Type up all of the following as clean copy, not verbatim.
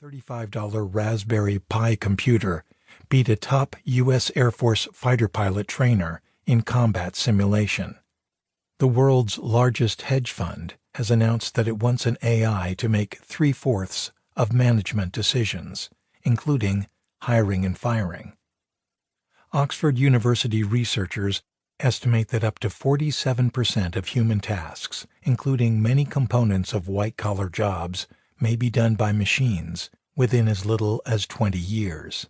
$35 Raspberry Pi computer beat a top U.S. Air Force fighter pilot trainer in combat simulation. The world's largest hedge fund has announced that it wants an AI to make 3/4 of management decisions, including hiring and firing. Oxford University researchers estimate that up to 47% of human tasks, including many components of white-collar jobs, may be done by machines within as little as 20 years.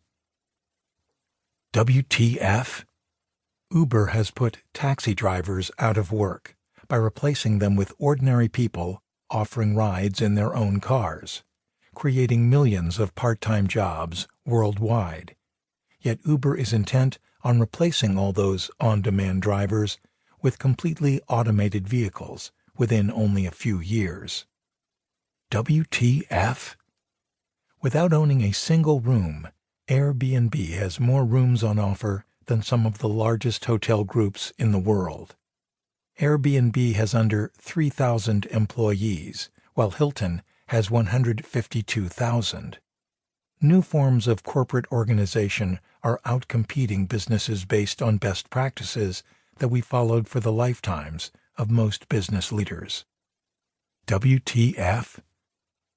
WTF? Uber has put taxi drivers out of work by replacing them with ordinary people offering rides in their own cars, creating millions of part-time jobs worldwide. Yet Uber is intent on replacing all those on-demand drivers with completely automated vehicles within only a few years. WTF? Without owning a single room, Airbnb has more rooms on offer than some of the largest hotel groups in the world. Airbnb has under 3,000 employees, while Hilton has 152,000. New forms of corporate organization are outcompeting businesses based on best practices that we followed for the lifetimes of most business leaders. WTF?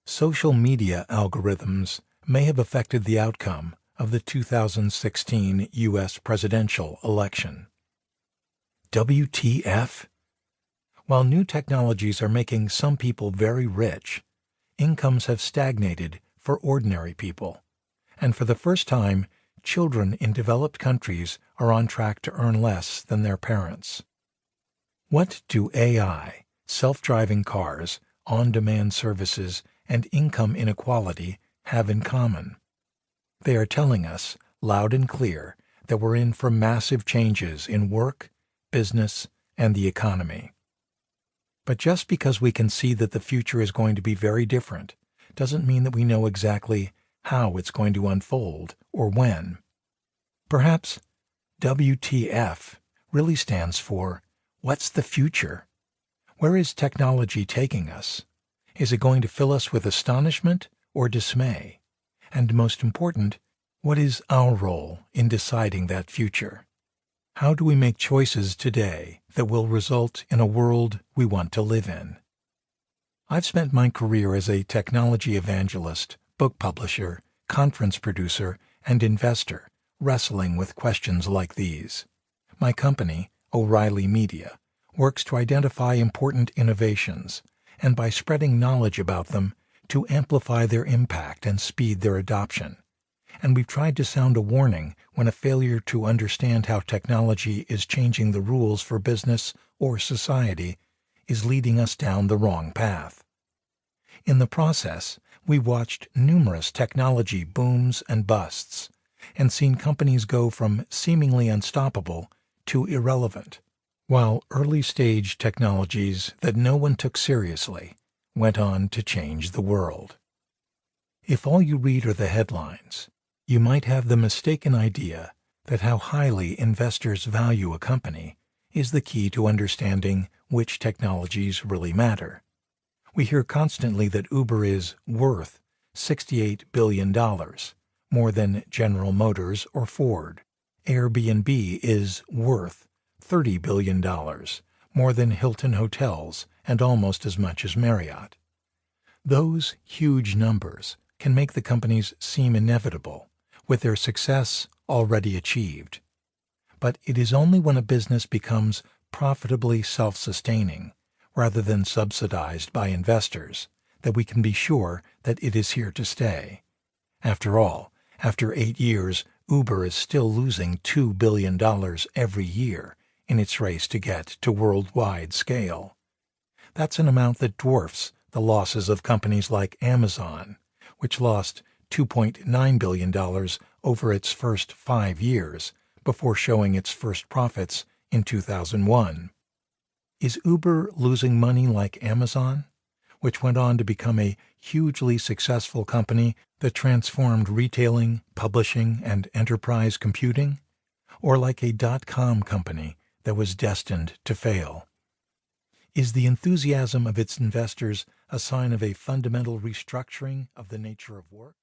Social media algorithms may have affected the outcome of the 2016 U.S. presidential election. WTF? While new technologies are making some people very rich, incomes have stagnated for ordinary people, and for the first time, children in developed countries are on track to earn less than their parents. What do AI, self-driving cars, on-demand services, and income inequality have in common? They are telling us, loud and clear, that we're in for massive changes in work, business, and the economy. But just because we can see that the future is going to be very different doesn't mean that we know exactly how it's going to unfold or when. Perhaps WTF really stands for, what's the future? Where is technology taking us? Is it going to fill us with astonishment or dismay? And most important, what is our role in deciding that future? How do we make choices today that will result in a world we want to live in? I've spent my career as a technology evangelist, book publisher, conference producer, and investor, wrestling with questions like these. My company, OReilly Media, works to identify important innovations, and by spreading knowledge about them, to amplify their impact and speed their adoption. And we've tried to sound a warning when a failure to understand how technology is changing the rules for business or society is leading us down the wrong path. In the process, we've watched numerous technology booms and busts, and seen companies go from seemingly unstoppable to irrelevant, while early-stage technologies that no one took seriously went on to change the world. If all you read are the headlines, you might have the mistaken idea that how highly investors value a company is the key to understanding which technologies really matter. We hear constantly that Uber is worth $68 billion, more than General Motors or Ford. Airbnb is worth $30 billion, more than Hilton Hotels and almost as much as Marriott. Those huge numbers can make the companies seem inevitable, with their success already achieved. But it is only when a business becomes profitably self-sustaining, rather than subsidized by investors, that we can be sure that it is here to stay. After all, after 8 years, Uber is still losing $2 billion every year in its race to get to worldwide scale. That's an amount that dwarfs the losses of companies like Amazon, which lost $2.9 billion over its first 5 years before showing its first profits in 2001. Is Uber losing money like Amazon, which went on to become a hugely successful company that transformed retailing, publishing, and enterprise computing? Or like a .com company that was destined to fail? Is the enthusiasm of its investors a sign of a fundamental restructuring of the nature of work?